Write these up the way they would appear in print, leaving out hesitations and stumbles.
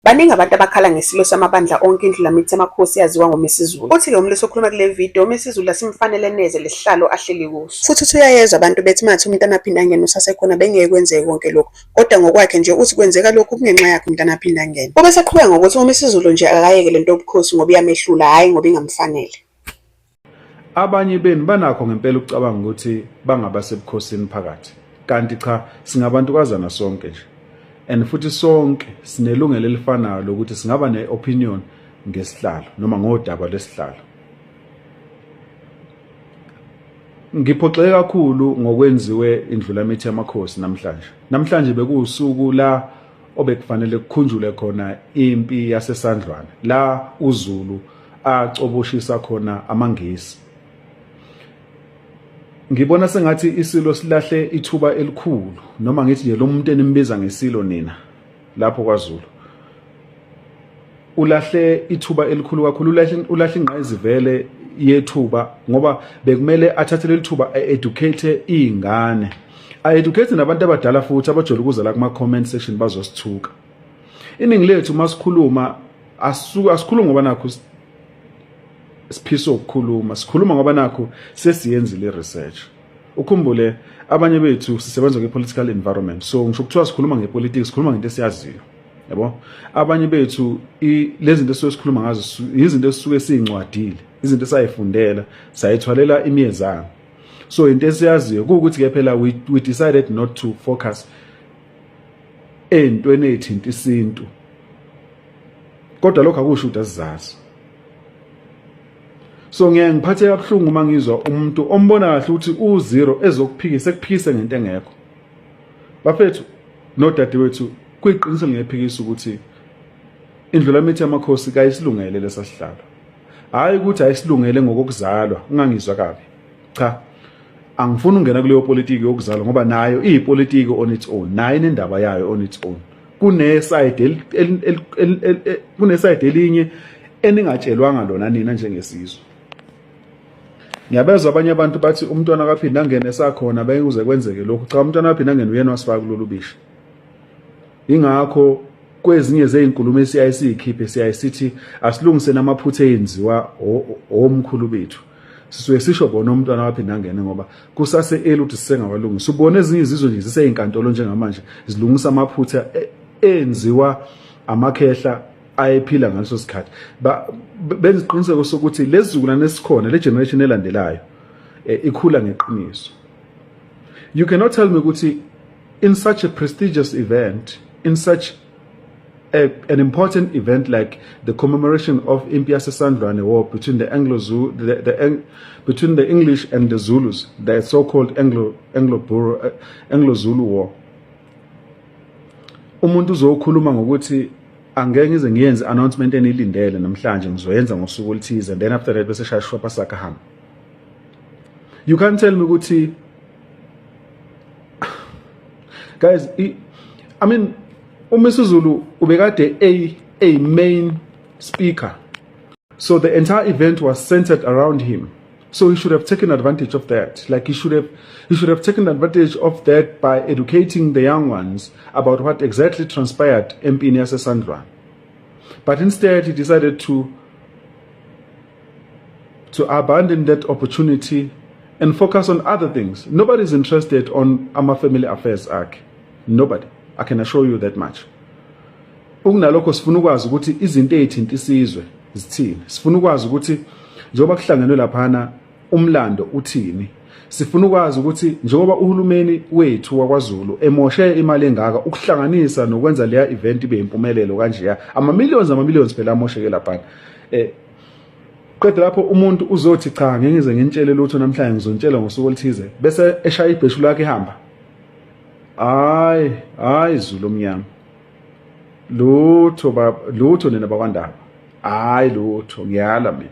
Baningi abantu abakhala ngesilo samabandla onke indlulamithi yamakhosi yaziwa ngoMisuzulu. Uthi-ke umlisi okhuluma kule video, uMisuzulu asimfanele neze lesihlalo ahleli kuso. Futhi uthi uyayezwa abantu bethi mathi umntana aphinda angene usasekhona bengeke kwenzeke konke lokhu. Kodwa ngokwakhe nje uthi kwenzeka lokhu kungenxa yakhe umntana aphinda angene. Ube saqhubeka ngokuthi uMisuzulu nje akayeke lento yobukhosi ngoba iyamehlula, hhayi ngoba ingamfanele. Abanye benu banakho ngempela ukucabanga ukuthi bangabasebukhosini phakathi. Kanti cha, singabantukazana sonke nje. And futhi sonke sinelungelo elifanayo lokuthi singaba ne-opinion ngesihlalo noma ngodaba lesihlalo. Ngiphoxeke kakhulu ngokwenziwe indlulamithi yamakhosi namhlanje. Namhlanje bekuwusuku la obekufanele kukhunjulwe khona impi yaseSandlwane, la uZulu acoboshisa khona amaNgisi. Ngibona sengathi isilo silahle ithuba elikhulu, noma ngithi nje lo muntu enimbiza ngesilo nina lapho kwaZulu. Ulahle ithuba elikhulu kakhulu, ulahle ingqayizivele yethuba ngoba bekumele athathe leli thuba educate izingane. Educate nabantu abadala futhi abajolo ukuza la kuma comment section bazosithuka. Iningi lethu masikhuluma asikhulumi ngoba nakho siphiso ukukhuluma, sikhuluma ngoba nakho sesiyenzile research. Ukhumbule abanye bethu sisebenza kwi-political environment, so ngisho kuthiwa sikhuluma ngepolitics, sikhuluma ngento esiyaziyo, yabo. Abanye bethu lezi zinto esikhuluma ngazo izinto esisuke sizincwadile, izinto esayifundela, sayithwalela imiyezana. So into esiyaziyo ukuthi ke phela we decided not to focus entweni ethinta isintu. Kodwa lokho akusho ukuthi asizazi. So ngiyangiphathe kabuhlungu mangizwa umuntu ombona kahle ukuthi u0 ezokuphikisa ekuphikise ngento engekho. Bafethu nodadewethu kuyiqiniso ngiyaphikisa ukuthi indlulamithi yamakhosi kayisilungele lesasihlalo. Hayi ukuthi ayisilungele ngokuzalwa, ungangizwa kabi. Cha. Angifuni ungena kuleyo politiki yokuzalwa ngoba nayo iyipolitiki on its own, nayo inendaba yayo on its own. Kuneside elinye eningatshelwanga lona nina njengesizwe. Ngiyabezwa abanye abantu bathi umntwana akaphinda angene esakhona bekuze kwenzeke lokhu. Cha, umntwana akaphinda angene uyena wasifaka kulolu bishi. Ingakho kwezinye zezinkulumo esiyayikhiphe siyayisithi asilungise namaphutha enziwa omkhulu bethu. Sisuke sisho bona umntwana akaphinda angene ngoba kusase ukuthi sisengawalungisa. Ubone ezinye izizwe nje ziseyinkantolo njengamanje zilungisa amaphutha enziwa amakhehla ayephila ngaleso sikhathi. Benziqiniseko sokuthi lesizukulwane esikhona, le generation elandelayo ikhula ngeqiniso. You cannot tell me ukuthi in such a prestigious event, in such an important event like the commemoration of Impi yaseSandlwane war between the between the English and the Zulus, the so-called Anglo-Zulu war. Umuntu uzokhuluma ngokuthi angeke ngize ngiyenze announcement enilindele namhlanje ngizoyenza ngosuku oluthize, and then after that bese shaya shopha sakahamba. You can't tell me ukuthi guys, I mean uMisuzulu ubekade a main speaker, so the entire event was centered around him. So he should have taken advantage of that. Like he should have taken advantage of that by educating the young ones about what exactly transpired in yaseSandlwane. But instead he decided to abandon that opportunity and focus on other things. Nobody's interested on our family affairs arc. Nobody. I can assure you that much. Ukunalokho sifuna ukwazi ukuthi izinto ezithinta isizwe zithini. Sifuna ukwazi ukuthi njengoba kuhlangenwe laphana umlando uthini. Sifuna ukwazi ukuthi njengoba uhulumeni wethu wakwaZulu emoshe imali engaka ukuhlanganisa nokwenza leya event ibe impumelelo kanje, ama-millions phela amosheke laphana. Qedela lapho umuntu uzothi cha ngeke ngize ngintshele lutho namhlanje ngizontshela ngosuku oluthize bese eshaya ibheshu lakhe ihamba. Hayi Zulu omnyama. Lutho nina bakwandaba. Hayi lutho ngiyala mina.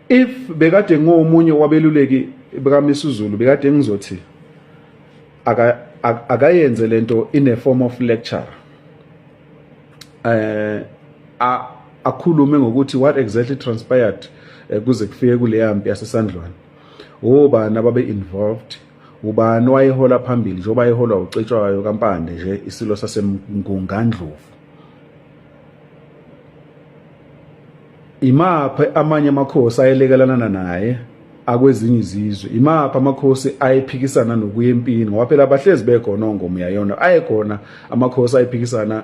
If bekade ngomunye wabeluleki bekaMisuzulu bekade ngizothi akayenze lento in a form of lecture. Akhulume ngokuthi what exactly transpired kuze kufike kule mpi yaseSandlwane. Obani ababe involved, ubani wayehola phambili njengoba eholwa ucetshwayo kaMpande nje isilo saseMngungandlovu. imaphi amanye amakhosi ayelekelana naye akwezinye izizwe, imaphi amakhosi ayephikisana nokuya empini, ngoba phela abahlezi bekhona oNgoma Uyayona, ayekhona amakhosi ayephikisana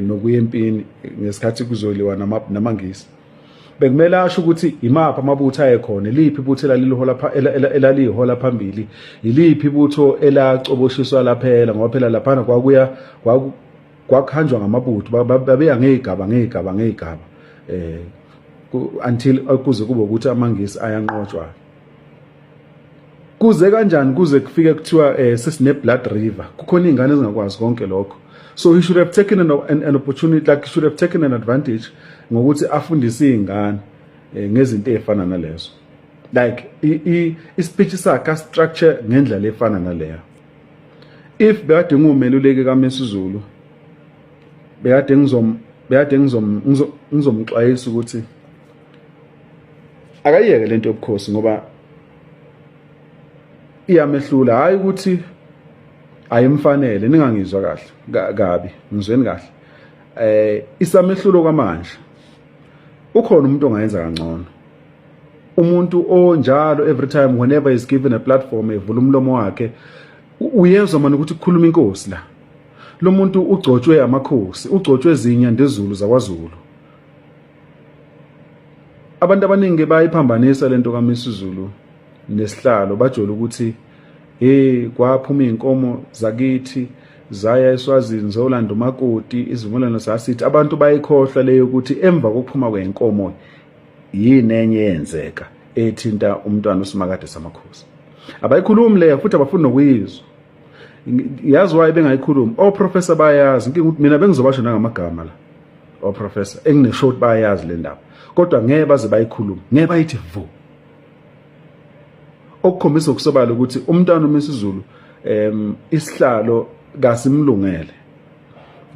nokuya empini ngesikhathi kuzoliwa namaNgisi. Bekumele asho ukuthi imaphi amabutho ayekhona, iliphi ibutho elalihola phambili, iliphi ibutho elacoboshiswa laphela, ngoba phela laphana kwakhanjwa ngamabutho, babeya ngey'gaba until kuze kube ukuthi amaNgisi ayanqotshwa. Kuze kanjani kuze kufike kuthiwa sesine blood river, kukhona iy'ngane ezingakwazi konke lokho. So he should have taken an opportunity, like he should have taken an advantage ngokuthi afundise iy'ngane ngezinto ey'fana nalezo, like ispeech sakhe structure ngendlela efana naleyo. If bekade ngumeluleki kaMisuzulu, bekade ngizomxwayisa ukuthi akayeke lento yobukhosi, ngoba iyamehlula, hayi ukuthi ayimfanele. Ningangizwa kahle kabi, ngizweni kahle. Isamehlulo kwamanje, ukhona umuntu ongayenza kangcono, umuntu onjalo every time whenever is given a platform evula umlomo wakhe uyezwa manje ukuthi kukhuluma inkosi la. Lo muntu ugcotshwe amakhosi, ugcotshwe zinyandezulu zakwaZulu. Abantu abaningi bayiphambanisa lento kaMisuzulu nesihlalo, bajola ukuthi kwaphuma iy'nkomo zakithi zaya eSwazini zolanda umakoti, izivumelwano zasithi. Abantu bayikhohlwa leyo ukuthi emva kokuphuma kwey'nkomo yini enye yenzeka ethinta umntwana uSimakade samakhosi. Abayikhulumi leyo futhi abafuni nokuyizwa. Yazi why bengayikhulumi? Oprofessor bayazi, inkinga ukuthi mina bengizobasho nangamagama la. Oprofessor engine-short bayazi le ndaba, kodwa ngeke baze bayikhuluma, ngeke bayithi vu. Okukhombisa ukusobala ukuthi umntwana uMisuzulu isihlalo kasimlungele.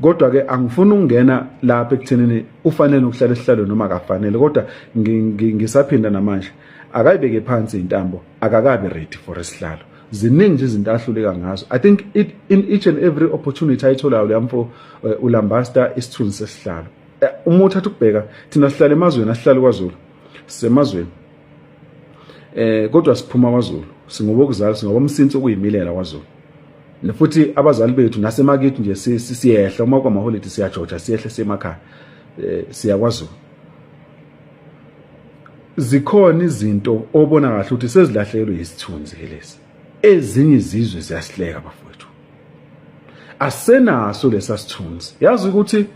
Kodwa ke angifuni ukungena lapha ekuthenini ufanele ukuhlala esihlalo noma akafanele, kodwa ngisaphinda namanje akayibeke phansi intambo, akakabe ready for isihlalo. Ziningi nje izinto ahluleka ngazo. I think in each and every opportunity ayitholayo lamfo ulambasta isithunzi sesihlalo. Uma uthatha ukubheka thina sihlala emazweni, asihlala kwaZulu, sisemazweni. Kodwa siphuma kwaZulu, singobokuzala, singobomsinsi okuyimilela kwaZulu. Futhi abazali bethu nasemakithi nje siyehla uma kwamaholiday siyajoja, siyehle semakhaya, siya kwaZulu. Zikhona izinto obona kahle ukuthi sezilahlelwe isithunzi lesi. Ezinye izizwe ziyasihleka bafowethu, asenaso lesa sithunzi. Yazi ukuthi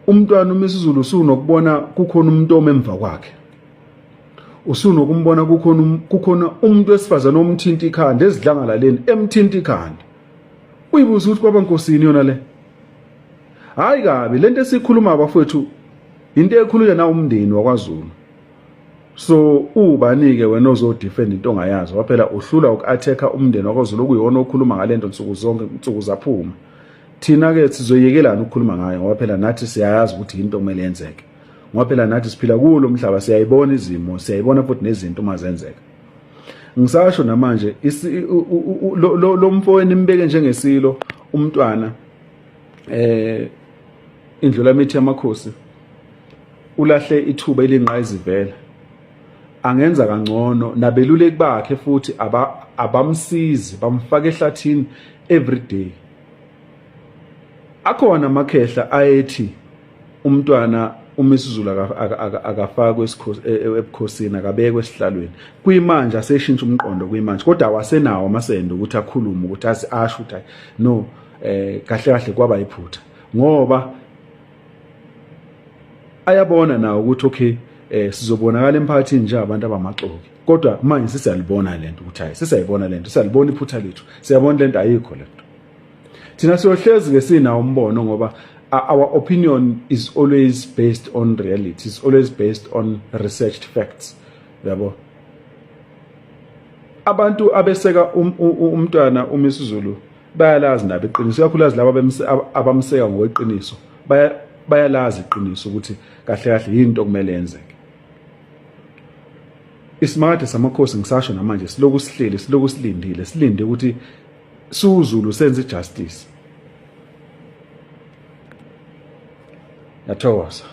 umntwana uMisuzulu usunokubona kukhona umuntu omemva kwakhe, usunokumbona kukhona umuntu wesifazane omthinta ikhanda ezidlangalaleni emthinta ikhanda. Uyibuza ukuthi kwabankosini yona le? Hayi kabi, lento esikhuluma abafowethu into ekhulunywa na umndeni wakwaZulu. So ubani-ke wena ozodefend into ongayazi, waphela uhlula uku-attack umndeni wakwaZulu okuyiwona okhuluma ngalento nsuku zonke, nsuku zaphuma. Thina-ke sizoyekelana ukukhuluma ngayo, ngoba phela nathi siyayazi ukuthi into kumele yenzeke, ngoba phela nathi siphila kulo mhlaba, siyayibona izimo, siyayibona futhi nezinto uma zenzeka. Ngisasho namanje lo mfowenu imbeke njengesilo umntwana indlula mithi yamakhosi, ulahle ithuba elinqayizivela. Angenza kangcono nabeluleki bakhe futhi abamsizi, bamfaka ehlathini every day. Akhona amakhehla ayethi umntwana uMisuzulu akafakwe ebukhosini, akabekwe esihlalweni. Kuyimanje aseshintsha umqondo kuyimanje, kodwa awasenawo amasendo ukuthi akhulume, ukuthi asho ukuthi no, kahle kahle kwaba iphutha, ngoba ayabona nawo ukuthi okay, sizobonakala emphakathini nje abantu abamaxoki, kodwa manje sisiyalibona lento ukuthi hayi, sisayibona lento, siyalibona iphutha lethu, siyabona lento ayikho lento. Thina siyohlezi ke sinawo umbono, ngoba our opinion is always based on reality, is always based on researched facts. Yabo, abantu abeseka umntwana uMisuzulu bayalazi nabo iqiniso, kakhulukazi laba abamseka ngokweqiniso bayalazi iqiniso ukuthi kahle kahle yinto okumele yenzeke. Isimakade samakhosi ngisasho namanje siloku sihleli, siloku silindile, silinde ukuthi siwuZulu senze ijustice. Yathokoza.